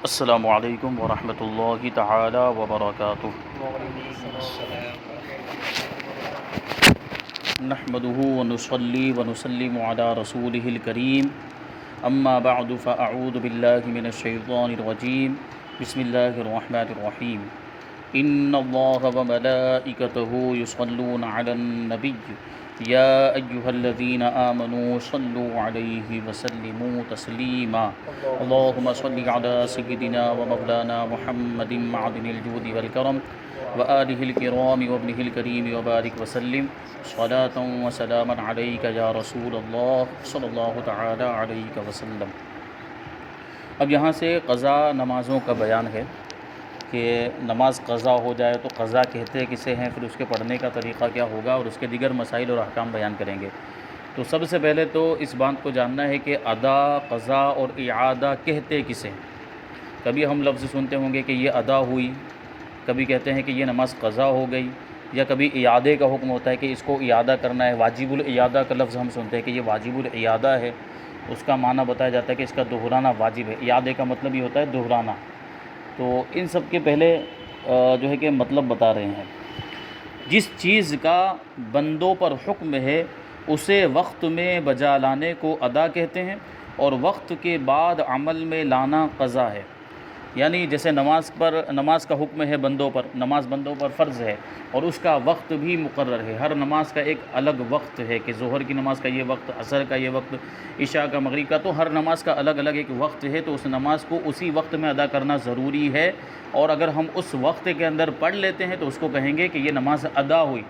السلام علیکم ورحمۃ اللہ تعالی وبرکاتہ۔ نحمده ونصلي ونسلم على رسوله الكريم اما بعد فاعوذ بالله من الشيطان الرجيم بسم الله الرحمن الرحيم ان الله وملائكته يصلون على النبي يا ايها الذين امنوا صلوا عليه وسلموا تسليما اللهم صل على سيدنا ومولانا محمد معدن الجود والكرم وآلہ الکرام وابنہ الکریم وبارک وسلم صلاۃ وسلاما علیک یا رسول اللہ صلی اللہ تعالی علیہ وسلم۔ اب یہاں سے قضا نمازوں کا بیان ہے کہ نماز قضا ہو جائے تو قضا کہتے کسے ہیں، پھر اس کے پڑھنے کا طریقہ کیا ہوگا اور اس کے دیگر مسائل اور احکام بیان کریں گے۔ تو سب سے پہلے تو اس بات کو جاننا ہے کہ ادا، قضا اور اعادہ کہتے کسے ہیں۔ کبھی ہم لفظ سنتے ہوں گے کہ یہ ادا ہوئی، کبھی کہتے ہیں کہ یہ نماز قضا ہو گئی، یا کبھی اعادے کا حکم ہوتا ہے کہ اس کو اعادہ کرنا ہے۔ واجب الاعادہ کا لفظ ہم سنتے ہیں کہ یہ واجب الاعادہ ہے، اس کا معنی بتایا جاتا ہے کہ اس کا دہرانا واجب ہے۔ اعادے کا مطلب یہ ہوتا ہے دہرانا۔ تو ان سب کے پہلے جو ہے کہ مطلب بتا رہے ہیں۔ جس چیز کا بندوں پر حکم ہے اسے وقت میں بجا لانے کو ادا کہتے ہیں، اور وقت کے بعد عمل میں لانا قضا ہے۔ یعنی جیسے نماز کا حکم ہے بندوں پر، نماز بندوں پر فرض ہے اور اس کا وقت بھی مقرر ہے۔ ہر نماز کا ایک الگ وقت ہے کہ ظہر کی نماز کا یہ وقت، عصر کا یہ وقت، عشاء کا، مغرب کا، تو ہر نماز کا الگ الگ ایک وقت ہے۔ تو اس نماز کو اسی وقت میں ادا کرنا ضروری ہے، اور اگر ہم اس وقت کے اندر پڑھ لیتے ہیں تو اس کو کہیں گے کہ یہ نماز ادا ہوئی۔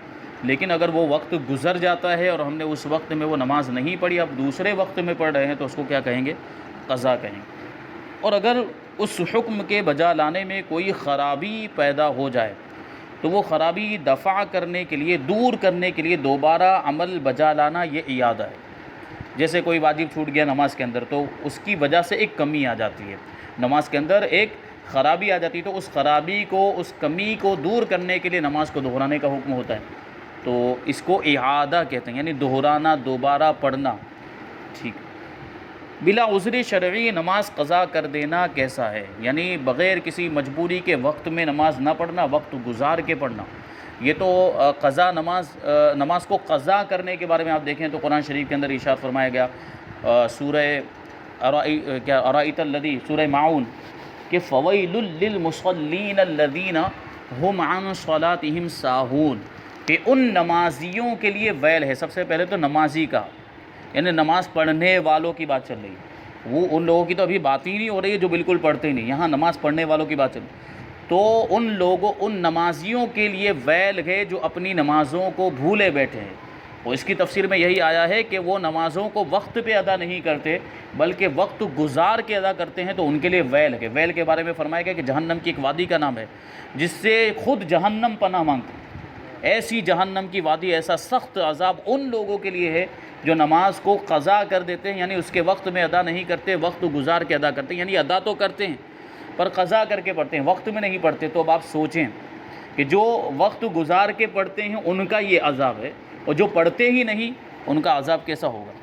لیکن اگر وہ وقت گزر جاتا ہے اور ہم نے اس وقت میں وہ نماز نہیں پڑھی، اب دوسرے وقت میں پڑھ رہے ہیں، تو اس کو کیا کہیں گے؟ قضا کہیں گے۔ اور اگر اس حکم کے بجا لانے میں کوئی خرابی پیدا ہو جائے تو وہ خرابی دفع کرنے کے لیے، دور کرنے کے لیے دوبارہ عمل بجا لانا یہ اعادہ ہے۔ جیسے کوئی واجب چھوٹ گیا نماز کے اندر، تو اس کی وجہ سے ایک کمی آ جاتی ہے، نماز کے اندر ایک خرابی آ جاتی ہے، تو اس خرابی کو، اس کمی کو دور کرنے کے لیے نماز کو دہرانے کا حکم ہوتا ہے، تو اس کو اعادہ کہتے ہیں، یعنی دہرانا، دوبارہ پڑھنا۔ ٹھیک، بلا عذر شرعی نماز قضا کر دینا کیسا ہے؟ یعنی بغیر کسی مجبوری کے وقت میں نماز نہ پڑھنا، وقت گزار کے پڑھنا۔ یہ تو قضا نماز کو قضا کرنے کے بارے میں آپ دیکھیں تو قرآن شریف کے اندر ارشاد فرمایا گیا سورہ ارائیت الذی، سورہ معون، کہ فویل للمصلین الذین هم عن صلاتهم ساہون، کہ ان نمازیوں کے لیے ویل ہے۔ سب سے پہلے تو نمازی کا، یعنی نماز پڑھنے والوں کی بات چل رہی ہے۔ وہ ان لوگوں کی تو ابھی بات ہی نہیں ہو رہی ہے جو بالکل پڑھتے ہی نہیں، یہاں نماز پڑھنے والوں کی بات چل رہی ہے۔ تو ان نمازیوں کے لیے ویل ہے جو اپنی نمازوں کو بھولے بیٹھے ہیں۔ اور اس کی تفسیر میں یہی آیا ہے کہ وہ نمازوں کو وقت پہ ادا نہیں کرتے بلکہ وقت گزار کے ادا کرتے ہیں، تو ان کے لیے ویل ہے۔ ویل کے بارے میں فرمایا گیا کہ جہنم کی ایک وادی کا نام ہے جس سے خود جہنم پناہ مانگتے ہیں۔ ایسی جہنم کی وادی، ایسا سخت عذاب ان لوگوں کے لیے ہے جو نماز کو قضا کر دیتے ہیں، یعنی اس کے وقت میں ادا نہیں کرتے، وقت گزار کے ادا کرتے ہیں، یعنی ادا تو کرتے ہیں پر قضا کر کے پڑھتے ہیں، وقت میں نہیں پڑھتے۔ تو اب آپ سوچیں کہ جو وقت گزار کے پڑھتے ہیں ان کا یہ عذاب ہے، اور جو پڑھتے ہی نہیں ان کا عذاب کیسا ہوگا؟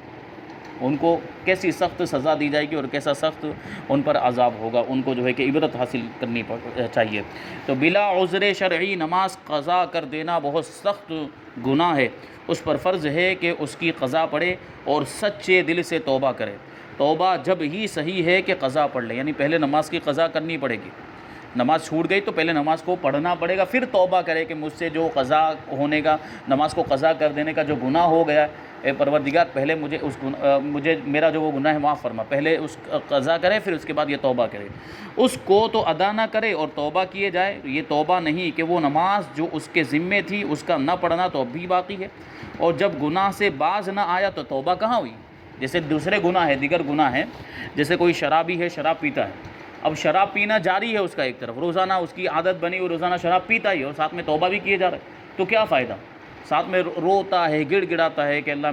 ان کو کیسی سخت سزا دی جائے گی اور کیسا سخت ان پر عذاب ہوگا، ان کو جو ہے کہ عبرت حاصل کرنی چاہیے۔ تو بلا عذر شرعی نماز قضا کر دینا بہت سخت گناہ ہے۔ اس پر فرض ہے کہ اس کی قضا پڑھے اور سچے دل سے توبہ کرے۔ توبہ جب ہی صحیح ہے کہ قضا پڑھ لے، یعنی پہلے نماز کی قضا کرنی پڑے گی۔ نماز چھوٹ گئی تو پہلے نماز کو پڑھنا پڑے گا، پھر توبہ کرے کہ مجھ سے جو قضا ہونے کا، نماز کو قضا کر دینے کا جو گناہ ہو گیا، اے پروردگار پہلے مجھے میرا جو وہ گناہ ہے معاف فرما۔ پہلے اس قضا کرے، پھر اس کے بعد یہ توبہ کرے۔ اس کو تو ادا نہ کرے اور توبہ کیے جائے، یہ توبہ نہیں کہ وہ نماز جو اس کے ذمے تھی اس کا نہ پڑھنا تو اب بھی باقی ہے، اور جب گناہ سے باز نہ آیا تو توبہ کہاں ہوئی؟ جیسے دوسرے گناہ ہے، دیگر گناہ ہے، جیسے کوئی شرابی ہے، شراب پیتا ہے، اب شراب پینا جاری ہے اس کا، ایک طرف روزانہ اس کی عادت بنی ہوئی، روزانہ شراب پیتا ہی ہے اور ساتھ میں توبہ بھی کیے جا رہا ہے، تو کیا فائدہ؟ ساتھ میں روتا ہے، گڑ گڑاتا ہے کہ اللہ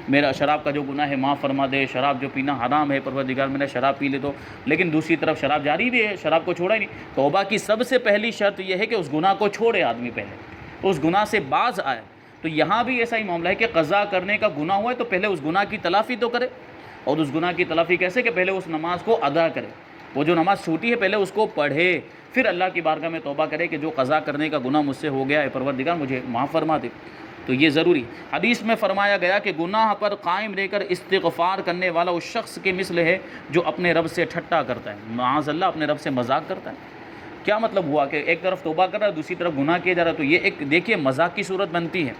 میرا شراب کا جو گناہ ہے معاف فرما دے، شراب جو پینا حرام ہے پروردگار، میں نے شراب پی لے تو، لیکن دوسری طرف شراب جاری بھی ہے، شراب کو چھوڑا ہی نہیں۔ توبہ کی سب سے پہلی شرط یہ ہے کہ اس گناہ کو چھوڑے آدمی، پہلے اس گناہ سے باز آئے۔ تو یہاں بھی ایسا ہی معاملہ ہے کہ قضا کرنے کا گناہ ہوا ہے تو پہلے اس گناہ کی تلافی تو کرے، اور اس گناہ کی تلافی کیسے؟ کہ پہلے اس نماز کو ادا کرے، وہ جو نماز چھوٹی ہے پہلے اس کو پڑھے، پھر اللہ کی بارگاہ میں توبہ کرے کہ جو قضا کرنے کا گناہ مجھ سے ہو گیا ہے پروردگار مجھے معاف فرما دے۔ تو یہ ضروری حدیث میں فرمایا گیا کہ گناہ پر قائم رہ کر استغفار کرنے والا اس شخص کے مثل ہے جو اپنے رب سے ٹھٹا کرتا ہے، معاذ اللہ اپنے رب سے مذاق کرتا ہے۔ کیا مطلب ہوا کہ ایک طرف توبہ کر رہا ہے، دوسری طرف گناہ کیا جا رہا ہے، تو یہ ایک دیکھیے مذاق کی صورت بنتی ہے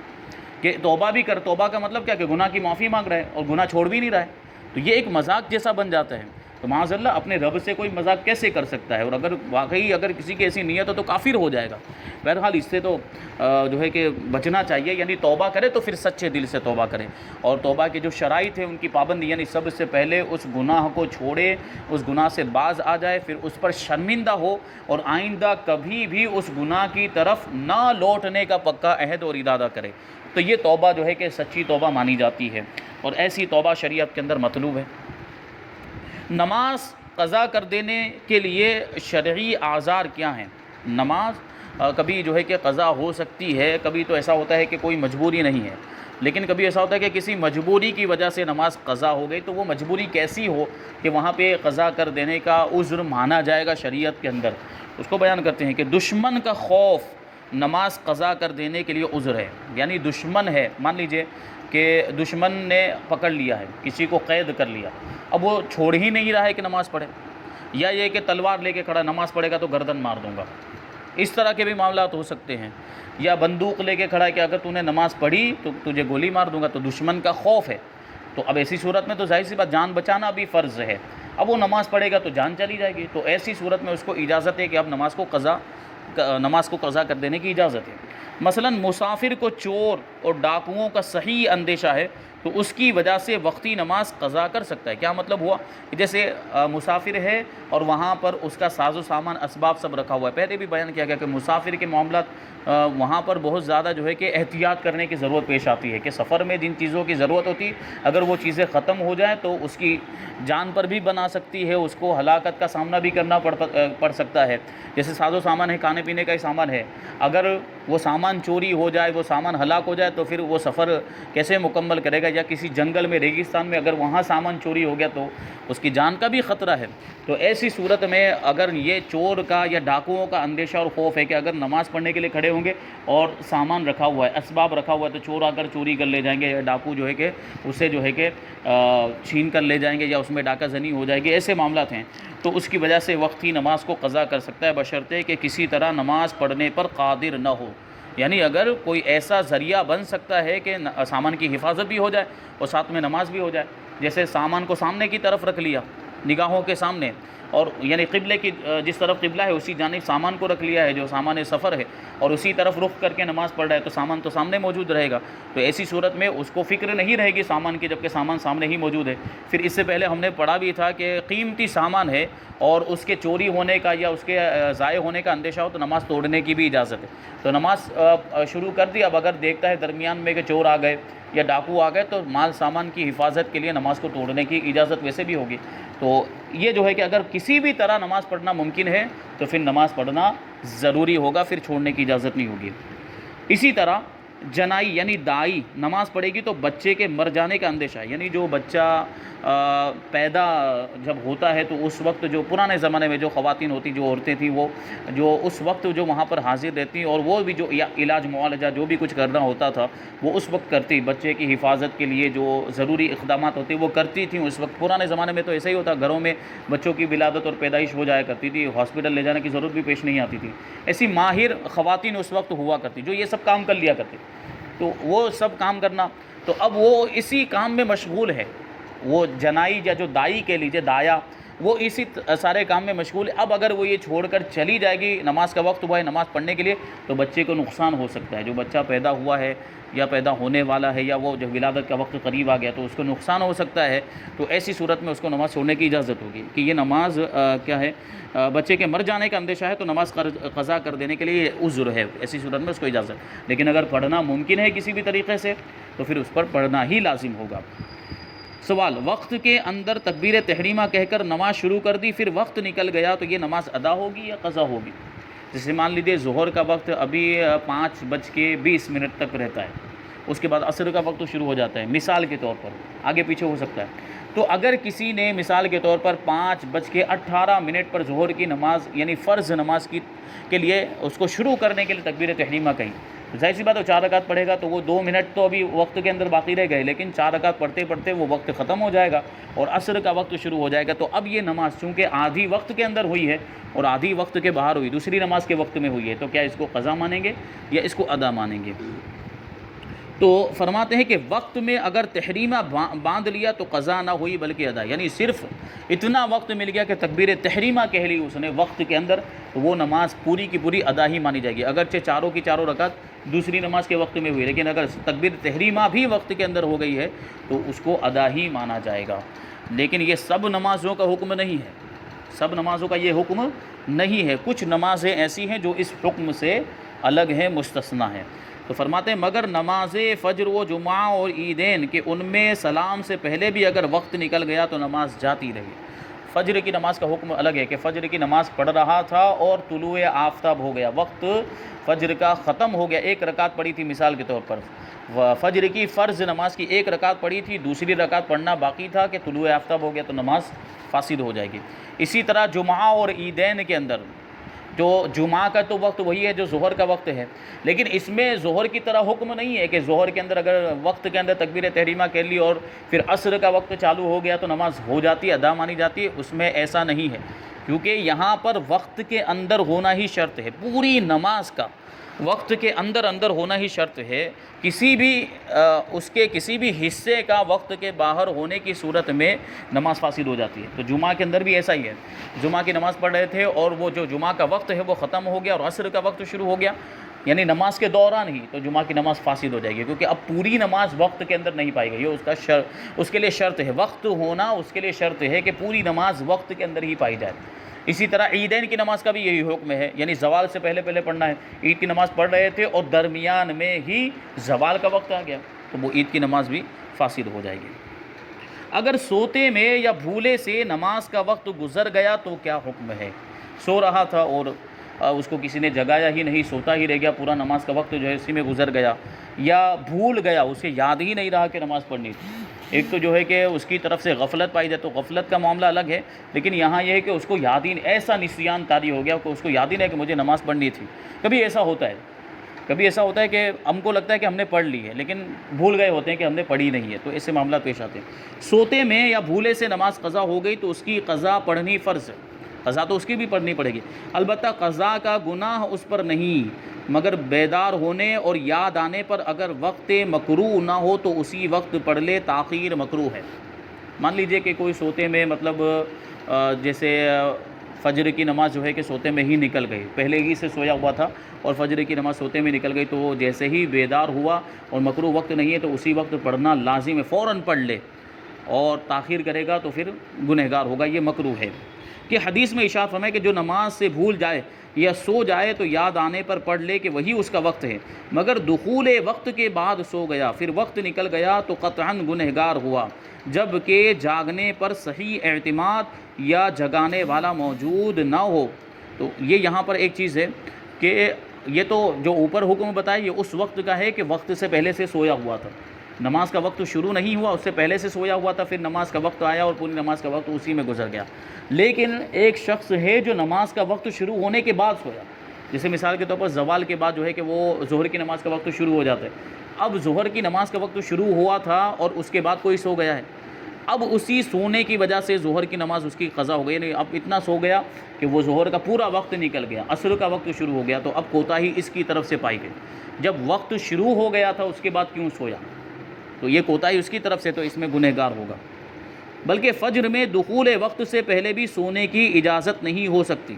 کہ توبہ بھی کر، توبہ کا مطلب کیا کہ گناہ کی معافی مانگ رہا ہے اور گناہ چھوڑ بھی نہیں رہا ہے، تو یہ ایک مذاق جیسا بن جاتا ہے۔ تو معاذ اللہ اپنے رب سے کوئی مذاق کیسے کر سکتا ہے، اور اگر واقعی اگر کسی کی ایسی نیت ہو تو کافر ہو جائے گا۔ بہرحال اس سے تو جو ہے کہ بچنا چاہیے، یعنی توبہ کرے تو پھر سچے دل سے توبہ کرے، اور توبہ کے جو شرائط ہیں ان کی پابندی، یعنی سب سے پہلے اس گناہ کو چھوڑے، اس گناہ سے باز آ جائے، پھر اس پر شرمندہ ہو اور آئندہ کبھی بھی اس گناہ کی طرف نہ لوٹنے کا پکا عہد اور ارادہ کرے، تو یہ توبہ جو ہے کہ سچی توبہ مانی جاتی ہے، اور ایسی توبہ شریعت کے اندر مطلوب ہے۔ نماز قضا کر دینے کے لیے شرعی اعذار کیا ہیں؟ نماز کبھی جو ہے کہ قضا ہو سکتی ہے، کبھی تو ایسا ہوتا ہے کہ کوئی مجبوری نہیں ہے، لیکن کبھی ایسا ہوتا ہے کہ کسی مجبوری کی وجہ سے نماز قضا ہو گئی، تو وہ مجبوری کیسی ہو کہ وہاں پہ قضا کر دینے کا عذر مانا جائے گا شریعت کے اندر، اس کو بیان کرتے ہیں کہ دشمن کا خوف نماز قضا کر دینے کے لیے عذر ہے۔ یعنی دشمن ہے، مان لیجئے کہ دشمن نے پکڑ لیا ہے، کسی کو قید کر لیا، اب وہ چھوڑ ہی نہیں رہا ہے کہ نماز پڑھے، یا یہ کہ تلوار لے کے کھڑا نماز پڑھے گا تو گردن مار دوں گا، اس طرح کے بھی معاملات ہو سکتے ہیں، یا بندوق لے کے کھڑا ہے کہ اگر تو نے نماز پڑھی تو تجھے گولی مار دوں گا، تو دشمن کا خوف ہے۔ تو اب ایسی صورت میں تو ظاہر سی بات جان بچانا بھی فرض ہے، اب وہ نماز پڑھے گا تو جان چلی جائے گی، تو ایسی صورت میں اس کو اجازت ہے کہ اب نماز کو قضا کر دینے کی اجازت ہے۔ مثلا مسافر کو چور اور ڈاکوؤں کا صحیح اندیشہ ہے تو اس کی وجہ سے وقتی نماز قضا کر سکتا ہے۔ کیا مطلب ہوا کہ جیسے مسافر ہے اور وہاں پر اس کا ساز و سامان اسباب سب رکھا ہوا ہے، پہلے بھی بیان کیا گیا کہ مسافر کے معاملات وہاں پر بہت زیادہ جو ہے کہ احتیاط کرنے کی ضرورت پیش آتی ہے، کہ سفر میں جن چیزوں کی ضرورت ہوتی اگر وہ چیزیں ختم ہو جائیں تو اس کی جان پر بھی بنا سکتی ہے، اس کو ہلاکت کا سامنا بھی کرنا پڑ سکتا ہے۔ جیسے ساز و سامان ہے، کھانے پینے کا ہی سامان ہے، اگر وہ سامان چوری ہو جائے، وہ سامان ہلاک ہو جائے تو پھر وہ سفر کیسے مکمل کرے گا، یا کسی جنگل میں ریگستان میں اگر وہاں سامان چوری ہو گیا تو اس کی جان کا بھی خطرہ ہے۔ تو ایسی صورت میں اگر یہ چور کا یا ڈاکوؤں کا اندیشہ اور خوف ہے کہ اگر نماز پڑھنے کے لیے کھڑے ہوں گے اور سامان رکھا ہوا ہے، اسباب رکھا ہوا ہے، تو چور آ کر چوری کر لے جائیں گے، یا ڈاکو جو ہے کہ اسے جو ہے کہ چھین کر لے جائیں گے، یا اس میں ڈاکہ زنی ہو جائے گی، ایسے معاملات ہیں، تو اس کی وجہ سے وقتی نماز کو قضا کر سکتا ہے، بشرطے کہ کسی طرح نماز پڑھنے پر قادر نہ ہو۔ یعنی اگر کوئی ایسا ذریعہ بن سکتا ہے کہ سامان کی حفاظت بھی ہو جائے اور ساتھ میں نماز بھی ہو جائے، جیسے سامان کو سامنے کی طرف رکھ لیا، نگاہوں کے سامنے، اور یعنی قبلے کی جس طرف قبلہ ہے اسی جانب سامان کو رکھ لیا ہے جو سامان سفر ہے، اور اسی طرف رخ کر کے نماز پڑھ رہا ہے، تو سامان تو سامنے موجود رہے گا، تو ایسی صورت میں اس کو فکر نہیں رہے گی سامان کی، جبکہ سامان سامنے ہی موجود ہے۔ پھر اس سے پہلے ہم نے پڑھا بھی تھا کہ قیمتی سامان ہے اور اس کے چوری ہونے کا یا اس کے ضائع ہونے کا اندیشہ ہو تو نماز توڑنے کی بھی اجازت ہے۔ تو نماز شروع کر دی، اب اگر دیکھتا ہے درمیان میں کہ چور آ گئے یا ڈاکو آ گئے تو مال سامان کی حفاظت کے لیے نماز کو توڑنے کی اجازت ویسے بھی ہوگی۔ تو یہ جو ہے کہ اگر کسی بھی طرح نماز پڑھنا ممکن ہے تو پھر نماز پڑھنا ضروری ہوگا، پھر چھوڑنے کی اجازت نہیں ہوگی۔ اسی طرح جنائی یعنی دائی نماز پڑھے گی تو بچے کے مر جانے کا اندیشہ ہے، یعنی جو بچہ پیدا جب ہوتا ہے تو اس وقت جو پرانے زمانے میں جو خواتین ہوتی، جو عورتیں تھیں، وہ جو اس وقت جو وہاں پر حاضر رہتی اور وہ بھی جو علاج معالجہ جو بھی کچھ کرنا ہوتا تھا وہ اس وقت کرتی، بچے کی حفاظت کے لیے جو ضروری اقدامات ہوتے وہ کرتی تھیں اس وقت۔ پرانے زمانے میں تو ایسا ہی ہوتا، گھروں میں بچوں کی ولادت اور پیدائش ہو جایا کرتی تھی، ہاسپٹل لے جانے کی ضرورت بھی پیش نہیں آتی تھی، ایسی ماہر خواتین اس وقت ہوا کرتی جو یہ سب کام کر لیا کرتی، تو وہ سب کام کرنا، تو اب وہ اسی کام میں مشغول ہے، وہ جنائی یا جو دائی کے لیجیے دایا، وہ اسی سارے کام میں مشغول ہے۔ اب اگر وہ یہ چھوڑ کر چلی جائے گی، نماز کا وقت ہوا ہے نماز پڑھنے کے لیے، تو بچے کو نقصان ہو سکتا ہے، جو بچہ پیدا ہوا ہے یا پیدا ہونے والا ہے یا وہ جو ولادت کا وقت قریب آ گیا تو اس کو نقصان ہو سکتا ہے، تو ایسی صورت میں اس کو نماز چھوڑنے کی اجازت ہوگی کہ یہ نماز کیا ہے، بچے کے مر جانے کا اندیشہ ہے تو نماز قضا کر دینے کے لیے عذر ہے، ایسی صورت میں اس کو اجازت، لیکن اگر پڑھنا ممکن ہے کسی بھی طریقے سے تو پھر اس پر پڑھنا ہی لازم ہوگا۔ سوال، وقت کے اندر تکبیر تحریمہ کہہ کر نماز شروع کر دی، پھر وقت نکل گیا تو یہ نماز ادا ہوگی یا قضا ہوگی؟ جیسے مان لیجیے ظہر کا وقت ابھی 5:20 تک رہتا ہے، اس کے بعد عصر کا وقت شروع ہو جاتا ہے، مثال کے طور پر آگے پیچھے ہو سکتا ہے، تو اگر کسی نے مثال کے طور پر 5:18 پر ظہر کی نماز یعنی فرض نماز کے لیے اس کو شروع کرنے کے لیے تکبیر تحریمہ کہی، ظاہر سی بات ہے 4 رکعت پڑھے گا تو وہ 2 منٹ تو ابھی وقت کے اندر باقی رہ گئے، لیکن 4 رکعت پڑھتے پڑھتے وہ وقت ختم ہو جائے گا اور عصر کا وقت شروع ہو جائے گا۔ تو اب یہ نماز چونکہ آدھی وقت کے اندر ہوئی ہے اور آدھی وقت کے باہر ہوئی، دوسری نماز کے وقت میں ہوئی ہے، تو کیا اس کو قضا مانیں گے یا اس کو ادا مانیں گے؟ تو فرماتے ہیں کہ وقت میں اگر تحریمہ باندھ لیا تو قضا نہ ہوئی بلکہ ادا، یعنی صرف اتنا وقت مل گیا کہ تکبیر تحریمہ کہہ لی اس نے وقت کے اندر، تو وہ نماز پوری کی پوری ادا ہی مانی جائے گی، اگرچہ چاروں کی چاروں رکعت دوسری نماز کے وقت میں ہوئی، لیکن اگر تکبیر تحریمہ بھی وقت کے اندر ہو گئی ہے تو اس کو ادا ہی مانا جائے گا۔ لیکن یہ سب نمازوں کا حکم نہیں ہے، سب نمازوں کا یہ حکم نہیں ہے، کچھ نمازیں ایسی ہیں جو اس حکم سے الگ ہیں، مستثنیٰ ہیں۔ تو فرماتے ہیں مگر نماز فجر و جمعہ اور عیدین کہ ان میں سلام سے پہلے بھی اگر وقت نکل گیا تو نماز جاتی رہی۔ فجر کی نماز کا حکم الگ ہے کہ فجر کی نماز پڑھ رہا تھا اور طلوع آفتاب ہو گیا، وقت فجر کا ختم ہو گیا، 1 رکعت پڑھی تھی مثال کے طور پر، فجر کی فرض نماز کی 1 رکعت پڑھی تھی، دوسری رکعت پڑھنا باقی تھا کہ طلوع آفتاب ہو گیا تو نماز فاسد ہو جائے گی۔ اسی طرح جمعہ اور عیدین کے اندر جو جمعہ کا تو وقت وہی ہے جو ظہر کا وقت ہے، لیکن اس میں ظہر کی طرح حکم نہیں ہے کہ ظہر کے اندر اگر وقت کے اندر تکبیر تحریمہ کہہ لی اور پھر عصر کا وقت چالو ہو گیا تو نماز ہو جاتی ہے، ادا مانی جاتی ہے، اس میں ایسا نہیں ہے، کیونکہ یہاں پر وقت کے اندر ہونا ہی شرط ہے، پوری نماز کا وقت کے اندر ہونا ہی شرط ہے، کسی بھی اس کے کسی بھی حصے کا وقت کے باہر ہونے کی صورت میں نماز فاسد ہو جاتی ہے۔ تو جمعہ کے اندر بھی ایسا ہی ہے، جمعہ کی نماز پڑھ رہے تھے اور وہ جو جمعہ کا وقت ہے وہ ختم ہو گیا اور عصر کا وقت شروع ہو گیا، یعنی نماز کے دوران ہی، تو جمعہ کی نماز فاسد ہو جائے گی، کیونکہ اب پوری نماز وقت کے اندر نہیں پائی گئی، یہ اس کے لیے شرط ہے، وقت ہونا اس کے لیے شرط ہے کہ پوری نماز وقت کے اندر ہی پائی جائے۔ اسی طرح عیدین کی نماز کا بھی یہی حکم ہے، یعنی زوال سے پہلے پڑھنا ہے، عید کی نماز پڑھ رہے تھے اور درمیان میں ہی زوال کا وقت آ گیا تو وہ عید کی نماز بھی فاسد ہو جائے گی۔ اگر سوتے میں یا بھولے سے نماز کا وقت گزر گیا تو کیا حکم ہے؟ سو رہا تھا اور اس کو کسی نے جگایا ہی نہیں، سوتا ہی رہ گیا، پورا نماز کا وقت جو ہے اسی میں گزر گیا، یا بھول گیا، اسے یاد ہی نہیں رہا کہ نماز پڑھنی تھی۔ ایک تو جو ہے کہ اس کی طرف سے غفلت پائی جائے تو غفلت کا معاملہ الگ ہے، لیکن یہاں یہ ہے کہ اس کو یاد ہی ایسا نسیان طاری ہو گیا کہ اس کو یاد ہی نہیں کہ مجھے نماز پڑھنی تھی۔ کبھی ایسا ہوتا ہے کہ ہم کو لگتا ہے کہ ہم نے پڑھ لی ہے لیکن بھول گئے ہوتے ہیں کہ ہم نے پڑھی نہیں ہے، تو ایسے معاملات پیش آتے ہیں۔ سوتے میں یا بھولے سے نماز قضا ہو گئی تو اس کی قضا پڑھنی فرض ہے، قضا تو اس کی بھی پڑھنی پڑے گی، البتہ قضا کا گناہ اس پر نہیں، مگر بیدار ہونے اور یاد آنے پر اگر وقت مکروہ نہ ہو تو اسی وقت پڑھ لے، تاخیر مکروہ ہے۔ مان لیجئے کہ کوئی سوتے میں مطلب جیسے فجر کی نماز جو ہے کہ سوتے میں ہی نکل گئی، پہلے ہی سے سویا ہوا تھا اور فجر کی نماز سوتے میں نکل گئی، تو جیسے ہی بیدار ہوا اور مکروہ وقت نہیں ہے تو اسی وقت پڑھنا لازم ہے، فوراً پڑھ لے، اور تاخیر کرے گا تو پھر گنہگار ہوگا، یہ مکروہ ہے۔ کہ حدیث میں ارشاد فرمایا کہ جو نماز سے بھول جائے یا سو جائے تو یاد آنے پر پڑھ لے کہ وہی اس کا وقت ہے، مگر دخول وقت کے بعد سو گیا پھر وقت نکل گیا تو قطعاً گنہگار ہوا، جبکہ جاگنے پر صحیح اعتماد یا جگانے والا موجود نہ ہو۔ تو یہ یہاں پر ایک چیز ہے کہ یہ تو جو اوپر حکم بتایا یہ اس وقت کا ہے کہ وقت سے پہلے سے سویا ہوا تھا، نماز کا وقت شروع نہیں ہوا، اس سے پہلے سے سویا ہوا تھا، پھر نماز کا وقت آیا اور پوری نماز کا وقت اسی میں گزر گیا۔ لیکن ایک شخص ہے جو نماز کا وقت شروع ہونے کے بعد سویا، جیسے مثال کے طور پر زوال کے بعد جو ہے کہ وہ ظہر کی نماز کا وقت شروع ہو جاتا ہے، اب ظہر کی نماز کا وقت شروع ہوا تھا اور اس کے بعد کوئی سو گیا ہے، اب اسی سونے کی وجہ سے ظہر کی نماز اس کی قضا ہو گئی، نہیں اب اتنا سو گیا کہ وہ ظہر کا پورا وقت نکل گیا، عصر کا وقت شروع ہو گیا، تو اب کوتاہی اس کی طرف سے پائی گئی، جب وقت شروع ہو گیا تھا اس کے بعد کیوں سویا، تو یہ کوتاہی اس کی طرف سے، تو اس میں گنہگار ہوگا۔ بلکہ فجر میں دخول وقت سے پہلے بھی سونے کی اجازت نہیں ہو سکتی،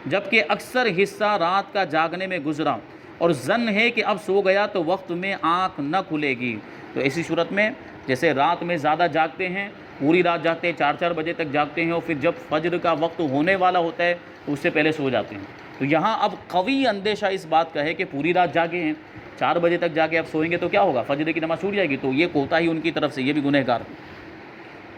جبکہ اکثر حصہ رات کا جاگنے میں گزرا اور ظن ہے کہ اب سو گیا تو وقت میں آنکھ نہ کھلے گی، تو ایسی صورت میں جیسے رات میں زیادہ جاگتے ہیں، پوری رات جاگتے ہیں، 4 بجے تک جاگتے ہیں، اور پھر جب فجر کا وقت ہونے والا ہوتا ہے تو اس سے پہلے سو جاتے ہیں، تو یہاں اب قوی اندیشہ اس بات کا ہے کہ پوری رات جاگے ہیں، 4 بجے تک جاگے، اب سوئیں گے تو کیا ہوگا، فجر کی نماز چھوٹ جائے گی، تو یہ کوتاہی ان کی طرف سے، یہ بھی گنہگار۔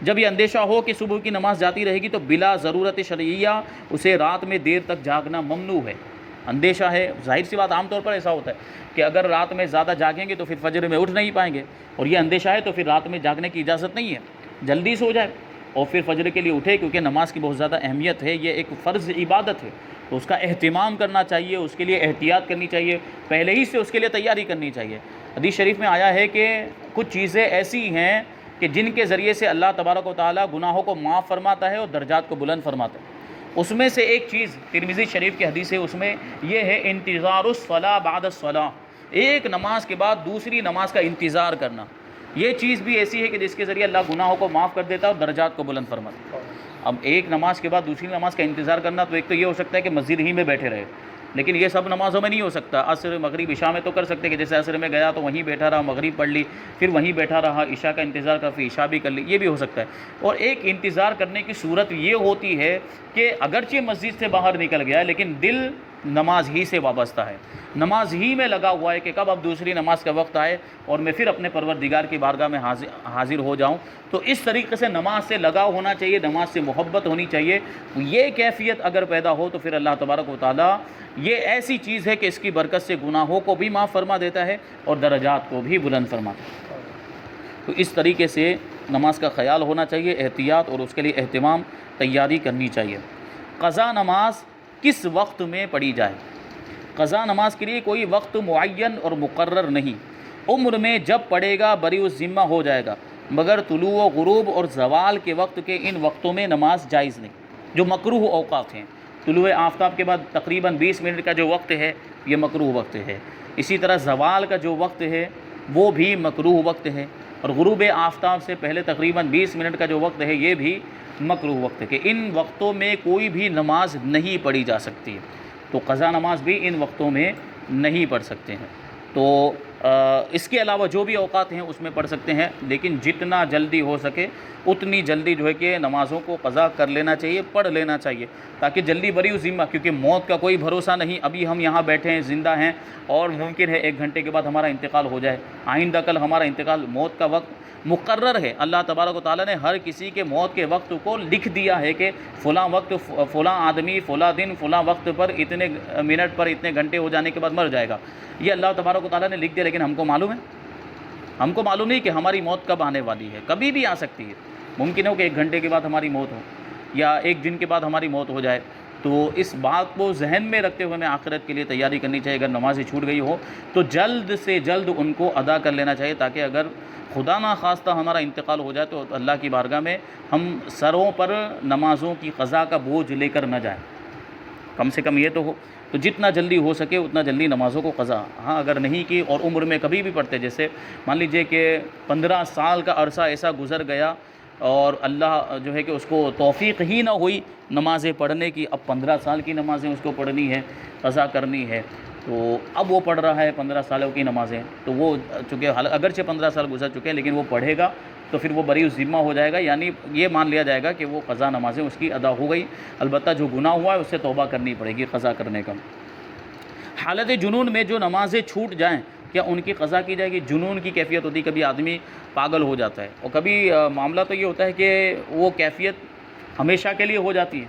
جب یہ اندیشہ ہو کہ صبح کی نماز جاتی رہے گی تو بلا ضرورت شرعیہ اسے رات میں دیر تک جاگنا ممنوع ہے۔ اندیشہ ہے، ظاہر سی بات عام طور پر ایسا ہوتا ہے کہ اگر رات میں زیادہ جاگیں گے تو پھر فجر میں اٹھ نہیں پائیں گے، اور یہ اندیشہ ہے تو پھر رات میں جاگنے کی اجازت نہیں ہے، جلدی سو جائے اور پھر فجر کے لیے اٹھے، کیونکہ نماز کی بہت زیادہ اہمیت ہے، یہ ایک فرض عبادت ہے، تو اس کا اہتمام کرنا چاہیے، اس کے لیے احتیاط کرنی چاہیے، پہلے ہی سے اس کے لیے تیاری کرنی چاہیے۔ حدیث شریف میں آیا ہے کہ کچھ چیزیں ایسی ہیں کہ جن کے ذریعے سے اللہ تبارک و تعالیٰ گناہوں کو معاف فرماتا ہے اور درجات کو بلند فرماتا ہے۔ اس میں سے ایک چیز ترمذی شریف کی حدیث ہے، اس میں یہ ہے انتظار الصلاۃ بعد الصلاۃ، ایک نماز کے بعد دوسری نماز کا انتظار کرنا۔ یہ چیز بھی ایسی ہے کہ جس کے ذریعے اللہ گناہوں کو معاف کر دیتا ہے اور درجات کو بلند فرماتا ہے۔ اب ایک نماز کے بعد دوسری نماز کا انتظار کرنا، تو ایک تو یہ ہو سکتا ہے کہ مسجد ہی میں بیٹھے رہے، لیکن یہ سب نمازوں میں نہیں ہو سکتا۔ عصر، مغرب، عشاء میں تو کر سکتے کہ جیسے عصر میں گیا تو وہیں بیٹھا رہا، مغرب پڑھ لی، پھر وہیں بیٹھا رہا، عشاء کا انتظار کر پھر عشاء بھی کر لی، یہ بھی ہو سکتا ہے۔ اور ایک انتظار کرنے کی صورت یہ ہوتی ہے کہ اگرچہ مسجد سے باہر نکل گیا لیکن دل نماز ہی سے وابستہ ہے، نماز ہی میں لگا ہوا ہے کہ کب اب دوسری نماز کا وقت آئے اور میں پھر اپنے پروردگار کی بارگاہ میں حاضر ہو جاؤں۔ تو اس طریقے سے نماز سے لگاؤ ہونا چاہیے، نماز سے محبت ہونی چاہیے۔ یہ کیفیت اگر پیدا ہو تو پھر اللہ تبارک و تعالیٰ، یہ ایسی چیز ہے کہ اس کی برکت سے گناہوں کو بھی معاف فرما دیتا ہے اور درجات کو بھی بلند فرماتا ہے۔ تو اس طریقے سے نماز کا خیال ہونا چاہیے، احتیاط اور اس کے لیے اہتمام، تیاری کرنی چاہیے۔ قضا نماز کس وقت میں پڑھی جائے؟ قضا نماز کے لیے کوئی وقت معین اور مقرر نہیں، عمر میں جب پڑھے گا بری الذمہ ہو جائے گا، مگر طلوع و غروب اور زوال کے وقت کے ان وقتوں میں نماز جائز نہیں، جو مکروہ اوقات ہیں۔ طلوع آفتاب کے بعد تقریباً 20 منٹ کا جو وقت ہے یہ مکروہ وقت ہے، اسی طرح زوال کا جو وقت ہے وہ بھی مکروہ وقت ہے، اور غروب آفتاب سے پہلے تقریباً 20 منٹ کا جو وقت ہے یہ بھی مکروہ وقت ہے، کہ ان وقتوں میں کوئی بھی نماز نہیں پڑھی جا سکتی، تو قضا نماز بھی ان وقتوں میں نہیں پڑھ سکتے ہیں۔ تو اس کے علاوہ جو بھی اوقات ہیں اس میں پڑھ سکتے ہیں، لیکن جتنا جلدی ہو سکے اتنی جلدی جو ہے کہ نمازوں کو قضا کر لینا چاہیے، پڑھ لینا چاہیے، تاکہ جلدی بری ذمہ، کیونکہ موت کا کوئی بھروسہ نہیں، ابھی ہم یہاں بیٹھے ہیں، زندہ ہیں، اور ممکن ہے 1 گھنٹے کے بعد ہمارا انتقال ہو جائے، آئندہ کل ہمارا انتقال، موت کا وقت مقرر ہے۔ اللہ تبارک و تعالیٰ نے ہر کسی کے موت کے وقت کو لکھ دیا ہے کہ فلاں وقت، فلاں آدمی، فلاں دن، فلاں وقت پر اتنے منٹ پر اتنے گھنٹے ہو جانے کے بعد مر جائے گا، یہ اللہ تبارک و تعالیٰ نے لکھ دیا، لیکن ہم کو معلوم ہے؟ ہم کو معلوم نہیں کہ ہماری موت کب آنے والی ہے، کبھی بھی آ سکتی ہے، ممکن ہو کہ 1 گھنٹے کے بعد ہماری موت ہو یا 1 دن کے بعد ہماری موت ہو جائے۔ تو اس بات کو ذہن میں رکھتے ہوئے ہمیں آخرت کے لیے تیاری کرنی چاہیے۔ اگر نمازیں چھوٹ گئی ہو تو جلد سے جلد ان کو ادا کر لینا چاہیے، تاکہ اگر خدا نخواستہ ہمارا انتقال ہو جائے تو اللہ کی بارگاہ میں ہم سروں پر نمازوں کی قضا کا بوجھ لے کر نہ جائیں، کم سے کم یہ تو ہو۔ تو جتنا جلدی ہو سکے اتنا جلدی نمازوں کو قضا، ہاں اگر نہیں کی اور عمر میں کبھی بھی پڑھتے، جیسے مان لیجئے کہ 15 سال کا عرصہ ایسا گزر گیا اور اللہ جو ہے کہ اس کو توفیق ہی نہ ہوئی نمازیں پڑھنے کی، اب 15 سال کی نمازیں اس کو پڑھنی ہے، قضا کرنی ہے، تو اب وہ پڑھ رہا ہے 15 سالوں کی نمازیں، تو وہ چونکہ اگرچہ 15 سال گزر چکے ہیں لیکن وہ پڑھے گا تو پھر وہ بری الذمہ ہو جائے گا، یعنی یہ مان لیا جائے گا کہ وہ قضا نمازیں اس کی ادا ہو گئی، البتہ جو گناہ ہوا ہے اس سے توبہ کرنی پڑے گی قضا کرنے کا۔ حالت جنون میں جو نمازیں چھوٹ جائیں کیا ان کی قضا کی جائے گی؟ جنون کی کیفیت ہوتی ہے، کبھی آدمی پاگل ہو جاتا ہے، اور کبھی معاملہ تو یہ ہوتا ہے کہ وہ کیفیت ہمیشہ کے لیے ہو جاتی ہے،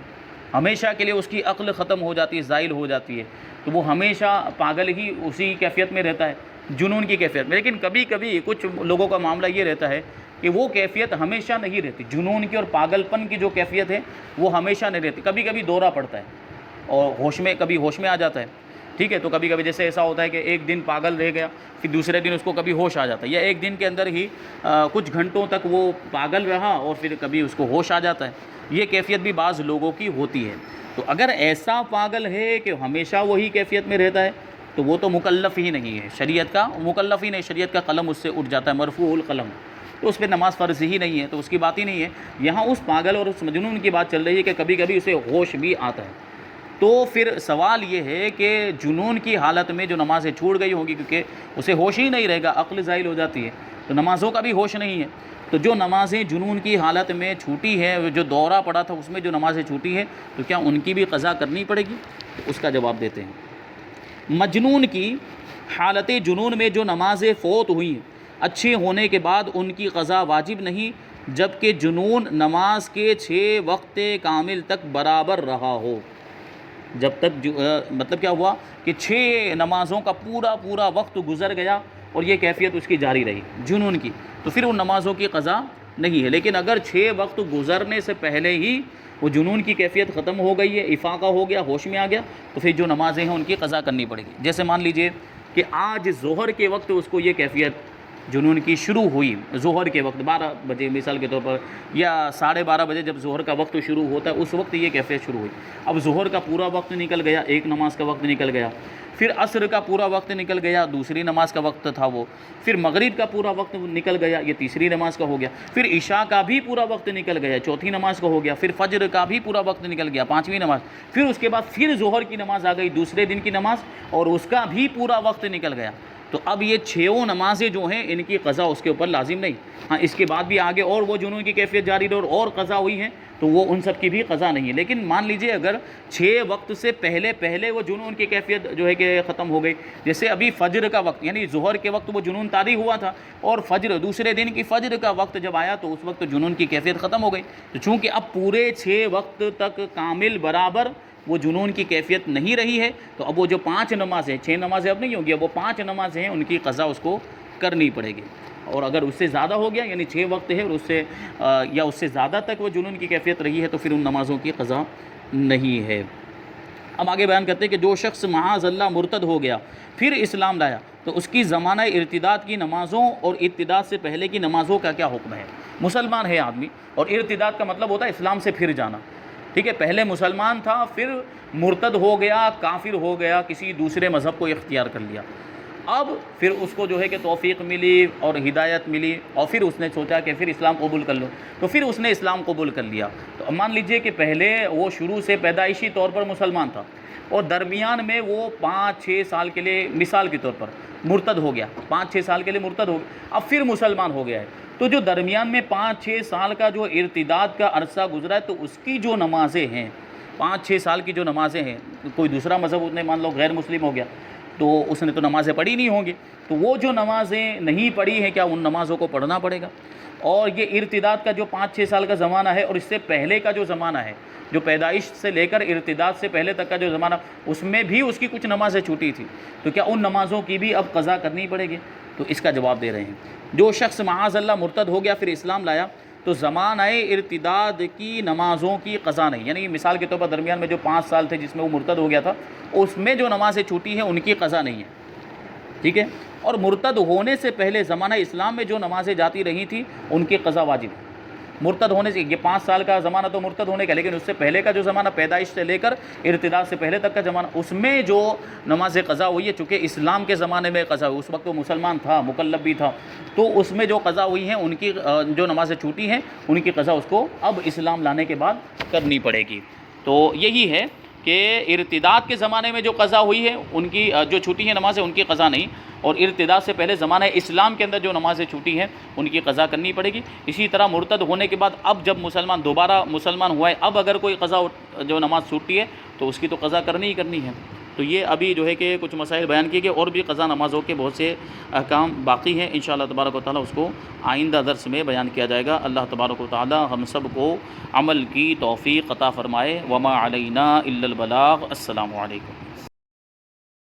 ہمیشہ کے لیے اس کی عقل ختم ہو جاتی ہے، زائل ہو جاتی ہے، تو وہ ہمیشہ پاگل ہی اسی کیفیت میں رہتا ہے، جنون کی کیفیت میں۔ لیکن کبھی کبھی کچھ لوگوں کا معاملہ یہ رہتا ہے کہ وہ کیفیت ہمیشہ نہیں رہتی، جنون کی اور پاگل پن کی جو کیفیت ہے وہ ہمیشہ نہیں رہتی، کبھی کبھی دورہ پڑتا ہے اور کبھی ہوش میں آ جاتا ہے، ٹھیک ہے؟ تو کبھی کبھی جیسے ایسا ہوتا ہے کہ 1 دن پاگل رہ گیا، پھر دوسرے دن اس کو کبھی ہوش آ جاتا ہے، یا 1 دن کے اندر ہی کچھ گھنٹوں تک وہ پاگل رہا اور پھر کبھی اس کو ہوش آ جاتا ہے، یہ کیفیت بھی بعض لوگوں کی ہوتی ہے۔ تو اگر ایسا پاگل ہے کہ ہمیشہ وہی کیفیت میں رہتا ہے تو وہ تو مکلف ہی نہیں ہے، شریعت کا مکلف ہی نہیں، شریعت کا قلم اس سے اٹھ جاتا ہے، مرفوع القلم، تو اس پہ نماز فرض ہی نہیں ہے، تو اس کی بات ہی نہیں ہے۔ یہاں اس پاگل اور اس مجنون کی بات چل رہی ہے کہ کبھی کبھی اسے ہوش بھی آتا ہے، تو پھر سوال یہ ہے کہ جنون کی حالت میں جو نمازیں چھوٹ گئی ہوں گی، کیونکہ اسے ہوش ہی نہیں رہے گا، عقل زائل ہو جاتی ہے، تو نمازوں کا بھی ہوش نہیں ہے، تو جو نمازیں جنون کی حالت میں چھوٹی ہے، جو دورہ پڑا تھا اس میں جو نمازیں چھوٹی ہیں، تو کیا ان کی بھی قضا کرنی پڑے گی؟ تو اس کا جواب دیتے ہیں۔ مجنون کی حالت جنون میں جو نمازیں فوت ہوئیں اچھے ہونے کے بعد ان کی قضا واجب نہیں، جبکہ جنون نماز کے 6 وقت کامل تک برابر رہا ہو، جب تک مطلب کیا ہوا کہ 6 نمازوں کا پورا وقت گزر گیا اور یہ کیفیت اس کی جاری رہی جنون کی، تو پھر ان نمازوں کی قضا نہیں ہے۔ لیکن اگر 6 وقت گزرنے سے پہلے ہی وہ جنون کی کیفیت ختم ہو گئی ہے، افاقہ ہو گیا، ہوش میں آ گیا، تو پھر جو نمازیں ہیں ان کی قضا کرنی پڑے گی۔ جیسے مان لیجئے کہ آج ظہر کے وقت اس کو یہ کیفیت جنون کی شروع ہوئی، ظہر کے وقت 12 بجے مثال کے طور پر، یا 12:30 بجے جب ظہر کا وقت شروع ہوتا ہے اس وقت یہ کیفیت شروع ہوئی۔ اب ظہر کا پورا وقت نکل گیا، ایک نماز کا وقت نکل گیا، پھر عصر کا پورا وقت نکل گیا، دوسری نماز کا وقت تھا وہ، پھر مغرب کا پورا وقت نکل گیا، یہ تیسری نماز کا ہو گیا، پھر عشاء کا بھی پورا وقت نکل گیا، چوتھی نماز کا ہو گیا، پھر فجر کا بھی پورا وقت نکل گیا، 5ویں نماز، پھر اس کے بعد پھر ظہر کی نماز آ گئی، دوسرے دن کی نماز، اور اس کا بھی پورا وقت نکل گیا۔ تو اب یہ 6 نمازیں جو ہیں ان کی قضا اس کے اوپر لازم نہیں۔ ہاں اس کے بعد بھی آگے اور وہ جنون کی کیفیت جاری رہے اور قضا ہوئی ہیں تو وہ ان سب کی بھی قضا نہیں ہے۔ لیکن مان لیجئے اگر 6 وقت سے پہلے وہ جنون کی کیفیت جو ہے کہ ختم ہو گئی، جیسے ابھی فجر کا وقت یعنی ظہر کے وقت وہ جنون طاری ہوا تھا، اور فجر دوسرے دن کی فجر کا وقت جب آیا تو اس وقت جنون کی کیفیت ختم ہو گئی۔ تو چونکہ اب پورے 6 وقت تک کامل برابر وہ جنون کی کیفیت نہیں رہی ہے، تو اب وہ جو 5 نمازیں، 6 نمازیں اب نہیں ہوگی، اب وہ 5 نمازیں ہیں ان کی قضا اس کو کرنی پڑے گی۔ اور اگر اس سے زیادہ ہو گیا یعنی 6 وقت ہے اور اس سے یا اس سے زیادہ تک وہ جنون کی کیفیت رہی ہے تو پھر ان نمازوں کی قضا نہیں ہے۔ اب آگے بیان کرتے ہیں کہ جو شخص معاذ اللہ مرتد ہو گیا پھر اسلام لایا تو اس کی زمانہ ارتداد کی نمازوں اور ارتداد سے پہلے کی نمازوں کا کیا حکم ہے؟ مسلمان ہے آدمی، اور ارتداد کا مطلب ہوتا ہے اسلام سے پھر جانا، ٹھیک ہے، پہلے مسلمان تھا پھر مرتد ہو گیا، کافر ہو گیا، کسی دوسرے مذہب کو اختیار کر لیا، اب پھر اس کو جو ہے کہ توفیق ملی اور ہدایت ملی اور پھر اس نے سوچا کہ پھر اسلام قبول کر لو، تو پھر اس نے اسلام قبول کر لیا۔ تو مان لیجئے کہ پہلے وہ شروع سے پیدائشی طور پر مسلمان تھا اور درمیان میں وہ 5-6 سال کے لیے مثال کے طور پر مرتد ہو گیا، 5-6 سال کے لیے مرتد ہو گیا، اب پھر مسلمان ہو گیا ہے، تو جو درمیان میں 5-6 سال کا جو ارتداد کا عرصہ گزرا ہے تو اس کی جو نمازیں ہیں، 5-6 سال کی جو نمازیں ہیں، کوئی دوسرا مذہب اس نے مان لو غیر مسلم ہو گیا تو اس نے تو نمازیں پڑھی نہیں ہوں گی، تو وہ جو نمازیں نہیں پڑھی ہیں کیا ان نمازوں کو پڑھنا پڑے گا؟ اور یہ ارتداد کا جو 5-6 سال کا زمانہ ہے اور اس سے پہلے کا جو زمانہ ہے، جو پیدائش سے لے کر ارتداد سے پہلے تک کا جو زمانہ، اس میں بھی اس کی کچھ نمازیں چھوٹی تھی، تو کیا ان نمازوں کی بھی اب قضا کرنی پڑے گی؟ تو اس کا جواب دے رہے ہیں، جو شخص معاذ اللہ مرتد ہو گیا پھر اسلام لایا تو زمانہ ارتداد کی نمازوں کی قضا نہیں، یعنی مثال کے طور پر درمیان میں جو 5 سال تھے جس میں وہ مرتد ہو گیا تھا اس میں جو نمازیں چھوٹی ہیں ان کی قضا نہیں ہے، ٹھیک ہے، اور مرتد ہونے سے پہلے زمانہ اسلام میں جو نمازیں جاتی رہی تھیں ان کی قضا واجب ہے۔ مرتد ہونے سے یہ 5 سال کا زمانہ تو مرتد ہونے کا، لیکن اس سے پہلے کا جو زمانہ پیدائش سے لے کر ارتداد سے پہلے تک کا زمانہ، اس میں جو نماز قضا ہوئی ہے، چونکہ اسلام کے زمانے میں قضا ہوئی، اس وقت وہ مسلمان تھا، مکلف بھی تھا، تو اس میں جو قضا ہوئی ہیں ان کی جو نمازیں چھوٹی ہیں ان کی قضا اس کو اب اسلام لانے کے بعد کرنی پڑے گی۔ تو یہی ہے کہ ارتداد کے زمانے میں جو قضا ہوئی ہے ان کی جو چھوٹی ہیں نمازیں ان کی قضا نہیں، اور ارتداد سے پہلے زمانہ اسلام کے اندر جو نمازیں چھوٹی ہیں ان کی قضا کرنی پڑے گی۔ اسی طرح مرتد ہونے کے بعد اب جب مسلمان دوبارہ مسلمان ہوا ہے، اب اگر کوئی قضا جو نماز چھوٹی ہے تو اس کی تو قضا کرنی ہی کرنی ہے۔ تو یہ ابھی جو ہے کہ کچھ مسائل بیان کیے گئے، اور بھی قضا نمازوں کے بہت سے احکام باقی ہیں، انشاءاللہ تبارک و تعالیٰ اس کو آئندہ درس میں بیان کیا جائے گا۔ اللہ تبارک و تعالیٰ ہم سب کو عمل کی توفیق عطا فرمائے۔ وما علینا الا البلاغ۔ السلام علیکم۔